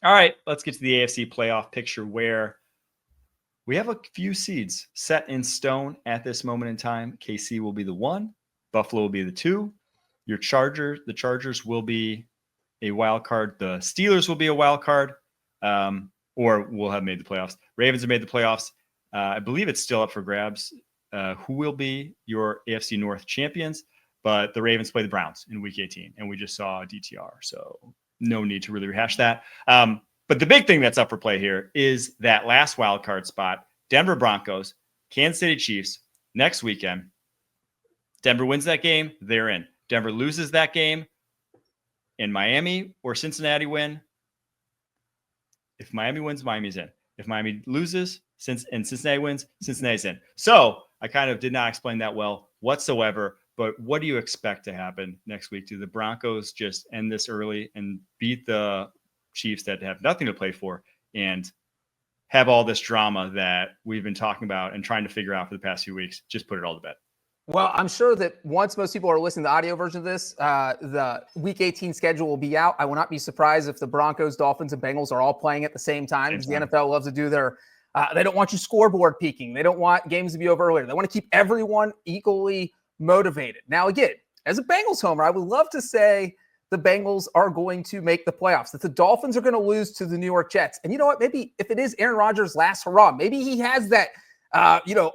All right, let's get to the AFC playoff picture where we have a few seeds set in stone at this moment in time. KC will be the 1. Buffalo will be the 2. The Chargers will be a wild card. The Steelers will be a wild card, or will have made the playoffs. Ravens have made the playoffs. I believe it's still up for grabs who will be your AFC North champions, but the Ravens play the Browns in Week 18, and we just saw DTR, so no need to really rehash that. But the big thing that's up for play here is that last wild card spot, Denver Broncos, Kansas City Chiefs, next weekend. Denver wins that game, they're in. Denver loses that game, and Miami or Cincinnati win. If Miami wins, Miami's in. If Miami loses and Cincinnati wins, Cincinnati's in. So I kind of did not explain that well whatsoever, but what do you expect to happen next week? Do the Broncos just end this early and beat the Chiefs that have nothing to play for and have all this drama that we've been talking about and trying to figure out for the past few weeks? Just put it all to bed. Well, I'm sure that once most people are listening to the audio version of this, the Week 18 schedule will be out. I will not be surprised if the Broncos, Dolphins, and Bengals are all playing at the same time, because the NFL loves to do their they don't want you scoreboard peaking. They don't want games to be over earlier. They want to keep everyone equally motivated. Now, again, as a Bengals homer, I would love to say the Bengals are going to make the playoffs, that the Dolphins are going to lose to the New York Jets. And you know what? Maybe if it is Aaron Rodgers' last hurrah, maybe he has that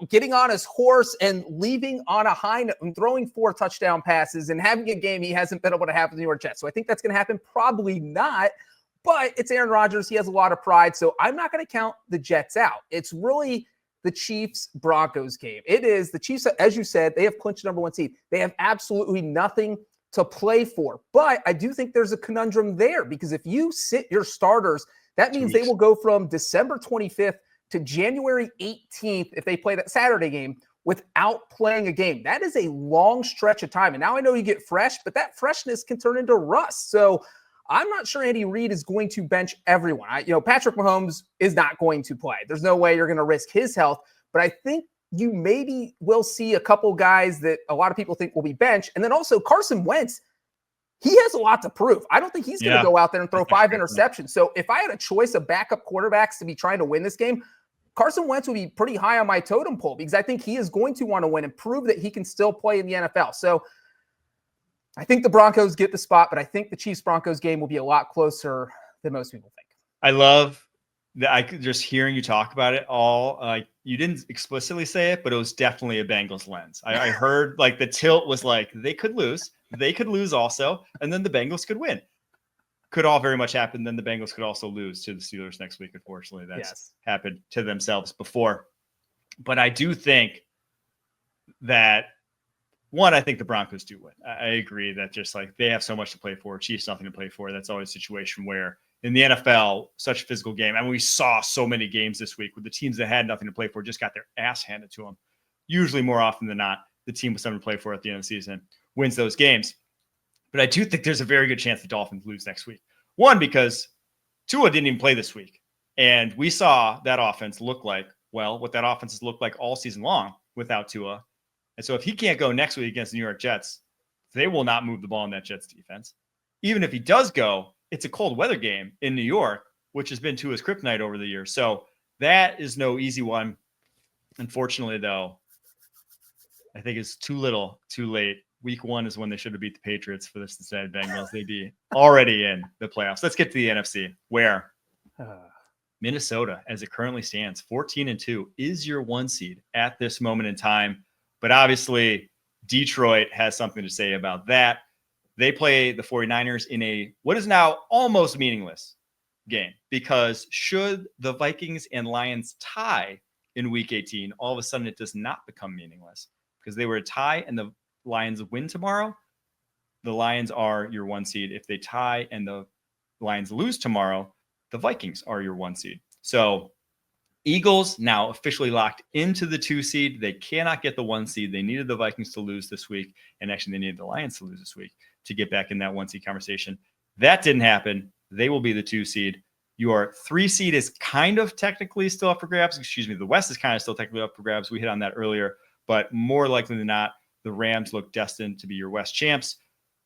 getting on his horse and leaving on a high note and throwing 4 touchdown passes and having a game he hasn't been able to have with the New York Jets. So I think that's going to happen. Probably not, but it's Aaron Rodgers. He has a lot of pride. So I'm not going to count the Jets out. It's really the Chiefs-Broncos game. It is the Chiefs, as you said, they have clinched number 1 seed. They have absolutely nothing to play for. But I do think there's a conundrum there, because if you sit your starters, that means they will go from December 25th to January 18th if they play that Saturday game without playing a game. That is a long stretch of time. And now I know you get fresh, but that freshness can turn into rust. So I'm not sure Andy Reid is going to bench everyone. Patrick Mahomes is not going to play. There's no way you're going to risk his health. But I think you maybe will see a couple guys that a lot of people think will be benched. And then also Carson Wentz, he has a lot to prove. I don't think he's going to go out there and throw 5 interceptions. So if I had a choice of backup quarterbacks to be trying to win this game, Carson Wentz would be pretty high on my totem pole, because I think he is going to want to win and prove that he can still play in the NFL. So I think the Broncos get the spot, but I think the Chiefs-Broncos game will be a lot closer than most people think. I love that. Just hearing you talk about it all, you didn't explicitly say it, but it was definitely a Bengals lens. I heard the tilt was they could lose also, and then the Bengals could win. Could all very much happen. Then the Bengals could also lose to the Steelers next week. Unfortunately, that's happened to themselves before. But I do think that, one, I think the Broncos do win. I agree that just they have so much to play for. Chiefs nothing to play for. That's always a situation where in the NFL, such a physical game. And we saw so many games this week with the teams that had nothing to play for just got their ass handed to them. Usually more often than not, the team with something to play for at the end of the season wins those games. But I do think there's a very good chance the Dolphins lose next week. One, because Tua didn't even play this week. And we saw that offense look like, what that offense has looked like all season long without Tua. And so if he can't go next week against the New York Jets, they will not move the ball in that Jets defense. Even if he does go, it's a cold weather game in New York, which has been Tua's kryptonite over the years. So that is no easy one. Unfortunately, though, I think it's too little, too late. Week 1 is when they should have beat the Patriots for the Cincinnati Bengals. They'd be already in the playoffs. Let's get to the NFC, where Minnesota, as it currently stands, 14-2, is your 1 seed at this moment in time. But obviously, Detroit has something to say about that. They play the 49ers in what is now almost meaningless game, because should the Vikings and Lions tie in Week 18, all of a sudden it does not become meaningless, because they were a tie and the Lions win tomorrow. The Lions are your 1 seed. If they tie and the Lions lose tomorrow, the Vikings are your 1 seed. So Eagles now officially locked into the 2 seed. They cannot get the 1 seed. They needed the Vikings to lose this week. And actually they needed the Lions to lose this week to get back in that 1 seed conversation. That didn't happen. They will be the 2 seed. Your 3 seed is kind of technically still up for grabs. The West is kind of still technically up for grabs. We hit on that earlier, but more likely than not, the Rams look destined to be your West champs.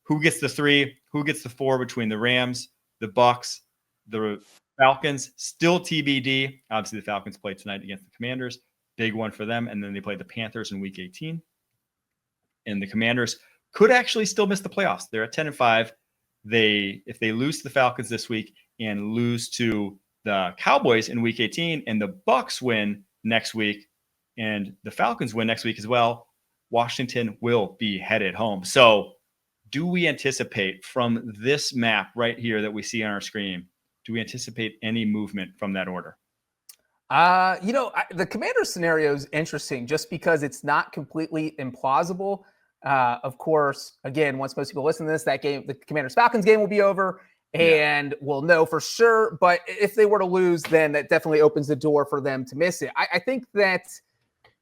Who gets the 3? Who gets the 4 between the Rams, the Bucks, the Falcons still TBD. Obviously, the Falcons play tonight against the Commanders. Big one for them. And then they play the Panthers in week 18. And the Commanders could actually still miss the playoffs. They're at 10-5. If they lose to the Falcons this week and lose to the Cowboys in week 18 and the Bucs win next week and the Falcons win next week as well, Washington will be headed home. So do we anticipate from this map right here that we see on our screen, do we anticipate any movement from that order? The Commander scenario is interesting just because it's not completely implausible. Of course, again, once most people listen to this, that game, the Commanders Falcons game will be over and we'll know for sure. But if they were to lose, then that definitely opens the door for them to miss it. I think that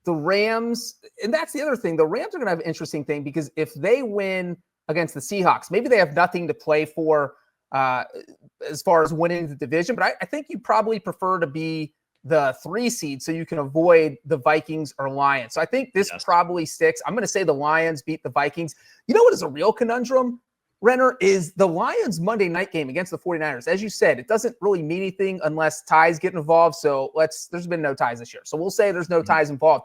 the Rams, and that's the other thing, the Rams are going to have an interesting thing because if they win against the Seahawks, maybe they have nothing to play for as far as winning the division. But I think you probably prefer to be the 3 seed so you can avoid the Vikings or Lions. So I think this probably sticks. I'm going to say the Lions beat the Vikings. You know what is a real conundrum, Renner, is the Lions Monday night game against the 49ers. As you said, it doesn't really mean anything unless ties get involved. So there's been no ties this year. So we'll say there's no ties involved.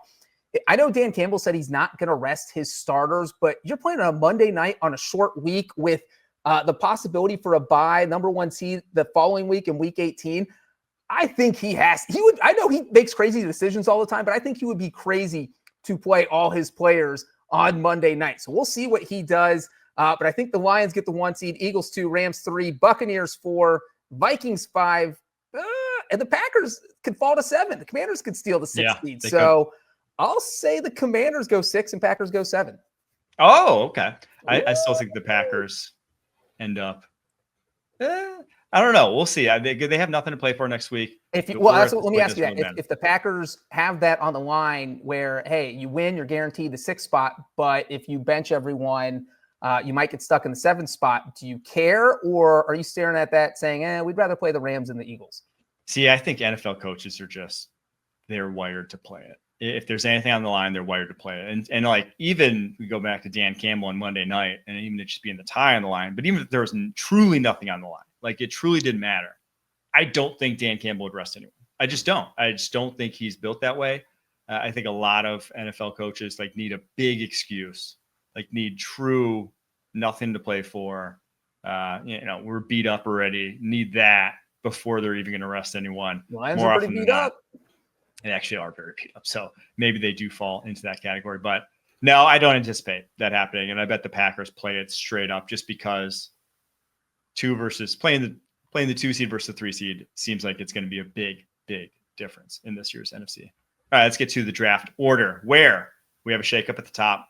I know Dan Campbell said he's not going to rest his starters, but you're playing on a Monday night on a short week with the possibility for a bye, number 1 seed the following week in week 18. I think I know he makes crazy decisions all the time, but I think he would be crazy to play all his players on Monday night. So we'll see what he does. But I think the Lions get the 1 seed, Eagles 2, Rams 3, Buccaneers 4, Vikings 5, and the Packers could fall to 7. The Commanders could steal the 6th seed. So I'll say the Commanders go 6 and Packers go 7. Oh, okay. I still think the Packers end up. I don't know. We'll see. They have nothing to play for next week. Let me ask you that. If the Packers have that on the line where, hey, you win, you're guaranteed the 6th spot, but if you bench everyone, you might get stuck in the 7th spot. Do you care, or are you staring at that saying, we'd rather play the Rams than the Eagles? See, I think NFL coaches they're wired to play it. If there's anything on the line, they're wired to play it. And like, even we go back to Dan Campbell on Monday night, and even it just being the tie on the line, but even if there was truly nothing on the line, like it truly didn't matter, I don't think Dan Campbell would rest anyone. I just don't think he's built that way. I think a lot of NFL coaches need a big excuse, need true nothing to play for. We're beat up already. Need that before they're even going to rest anyone. Lions are pretty beat up. They actually are very beat up. So maybe they do fall into that category. But no, I don't anticipate that happening. And I bet the Packers play it straight up just because playing the 2 seed versus the 3 seed seems like it's going to be a big, big difference in this year's NFC. All right, let's get to the draft order where we have a shakeup at the top.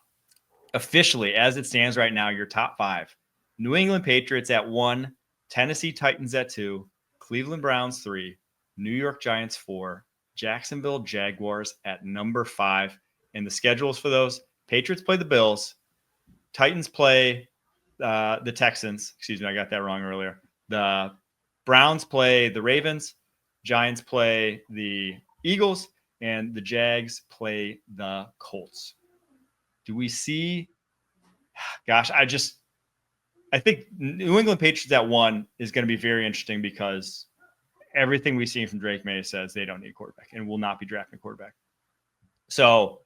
Officially, as it stands right now, your top 5. New England Patriots at 1, Tennessee Titans at 2, Cleveland Browns 3, New York Giants 4, Jacksonville Jaguars at number 5. And the schedules for those: Patriots play the Bills, Titans play the Texans. Excuse me, I got that wrong earlier. The Browns play the Ravens, Giants play the Eagles, and the Jags play the Colts. Do we see? Gosh, I think New England Patriots at 1 is going to be very interesting because everything we've seen from Drake May says they don't need a quarterback and will not be drafting a quarterback. So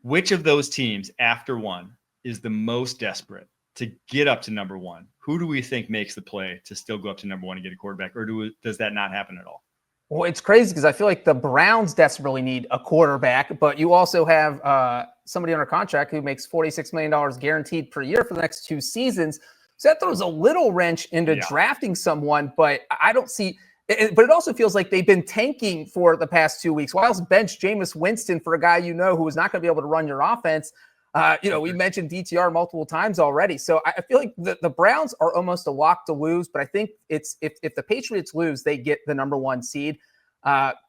which of those teams after 1 is the most desperate to get up to number 1? Who do we think makes the play to still go up to number 1 and get a quarterback, or does that not happen at all? Well, it's crazy because I feel like the Browns desperately need a quarterback, but you also have somebody under contract who makes $46 million guaranteed per year for the next 2 seasons. So that throws a little wrench into drafting someone, but I don't see – but it also feels like they've been tanking for the past 2 weeks. Why else bench Jameis Winston for a guy who is not going to be able to run your offense? We mentioned DTR multiple times already. So I feel like the Browns are almost a lock to lose, but I think it's if the Patriots lose, they get the number 1 seed,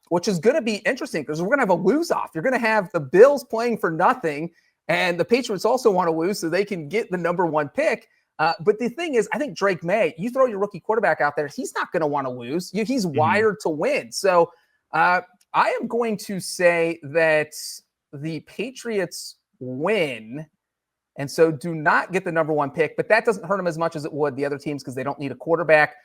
which is going to be interesting because we're going to have a lose-off. You're going to have the Bills playing for nothing, and the Patriots also want to lose so they can get the number 1 pick. But the thing is, I think Drake May, you throw your rookie quarterback out there, he's not going to want to lose. He's wired to win. So I am going to say that the Patriots win, and so do not get the number 1 pick. But that doesn't hurt them as much as it would the other teams because they don't need a quarterback.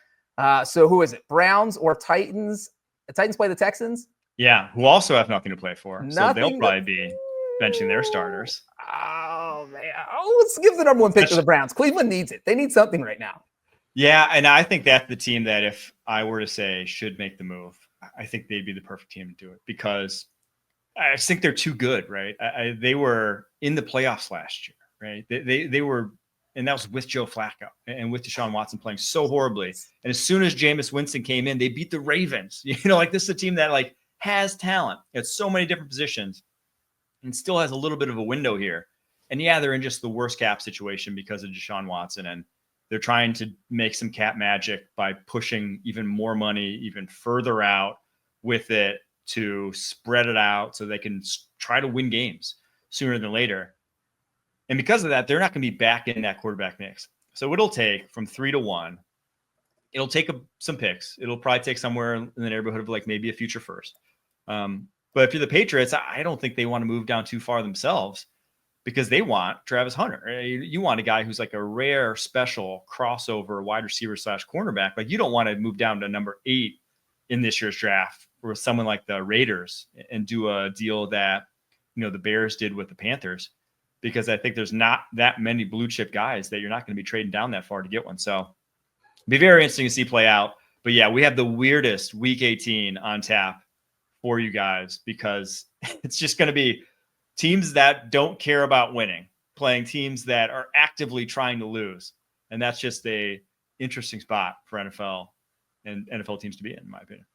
So who is it? Browns or Titans? The Titans play the Texans? Yeah, who also have nothing to play for. So they'll Nothing probably be benching their starters. Oh, man. Oh, let's give the number one pick to the Browns. Cleveland needs it. They need something right now. Yeah, and I think that's the team that if I were to say should make the move, I think they'd be the perfect team to do it because I just think they're too good, right? They were in the playoffs last year, right? They were, and that was with Joe Flacco and with Deshaun Watson playing so horribly. And as soon as Jameis Winston came in, they beat the Ravens. You know, like this is a team that like has talent at so many different positions and still has a little bit of a window here. And yeah, they're in just the worst cap situation because of Deshaun Watson, and they're trying to make some cap magic by pushing even more money, even further out with it to spread it out so they can try to win games sooner than later. And because of that, they're not going to be back in that quarterback mix. So it'll take from 3 to 1. It'll take some picks. It'll probably take somewhere in the neighborhood of like maybe a future first. But if you're the Patriots, I don't think they want to move down too far themselves because they want Travis Hunter. You want a guy who's like a rare, special crossover wide receiver / cornerback. Like you don't want to move down to number 8 in this year's draft or someone like the Raiders and do a deal that, you know, the Bears did with the Panthers, because I think there's not that many blue chip guys that you're not going to be trading down that far to get one. So it'd be very interesting to see play out. But yeah, we have the weirdest week 18 on tap for you guys because it's just going to be teams that don't care about winning, playing teams that are actively trying to lose. And that's just a interesting spot for NFL and NFL teams to be in my opinion.